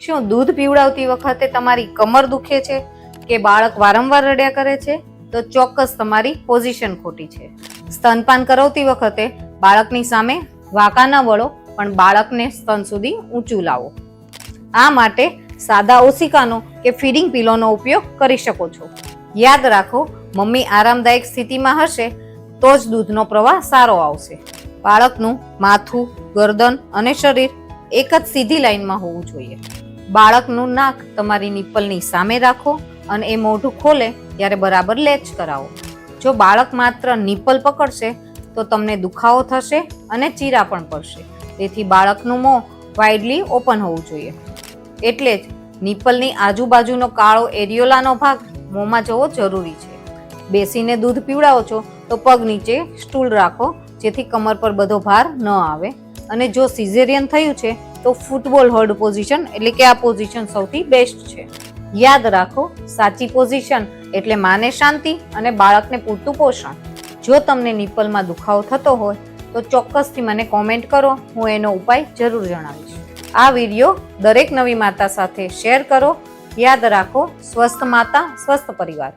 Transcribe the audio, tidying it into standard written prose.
શું દૂધ પીવડાવતી વખતે તમારી કમર દુખે છે કે બાળક વારંવાર રડ્યા કરે છે? તો ચોક્કસ તમારી પોઝિશન ખોટી છે. સ્તનપાન કરાવતી વખતે બાળકની સામે વાંકા ન વળો, પણ બાળકને સ્તન સુધી ઊંચું લાવો. આ માટે સાદા ઓશિકાનો કે ફીડિંગ પિલોનો ઉપયોગ કરી શકો છો. યાદ રાખો, મમ્મી આરામદાયક સ્થિતિમાં હશે તો જ દૂધનો પ્રવાહ સારો આવશે. બાળકનું માથું, ગરદન અને શરીર એક જ સીધી લાઈનમાં હોવું જોઈએ. બાળકનું નાક તમારી નિપ્પલની સામે રાખો અને એ મોઢું ખોલે ત્યારે બરાબર લેચ કરાવો. જો બાળક માત્ર નિપ્પલ પકડશે તો તમને દુખાવો થશે અને ચીરા પણ પડશે. તેથી બાળકનું મોં વાઇડલી ઓપન હોવું જોઈએ. એટલે જ નિપ્પલની આજુબાજુનો કાળો એરિયોલાનો ભાગ મોંમાં જવો જરૂરી છે. બેસીને દૂધ પીવડાવો છો તો પગ નીચે સ્ટૂલ રાખો, જેથી કમર પર બધો ભાર ન આવે. અને જો સિઝેરિયન થયું છે તો ફૂટબોલ હોલ્ડ પોઝિશન એટલે કે આ પોઝિશન સૌથી બેસ્ટ છે. યાદ રાખો, સાચી પોઝિશન એટલે માને શાંતિ અને બાળકને પૂરતું પોષણ. જો તમને નિપ્પલમાં દુખાવો થતો હોય તો ચોક્કસથી મને કોમેન્ટ કરો, હું એનો ઉપાય જરૂર જણાવીશ. આ વિડીયો દરેક નવી માતા સાથે શેર કરો. યાદ રાખો, સ્વસ્થ માતા સ્વસ્થ પરિવાર.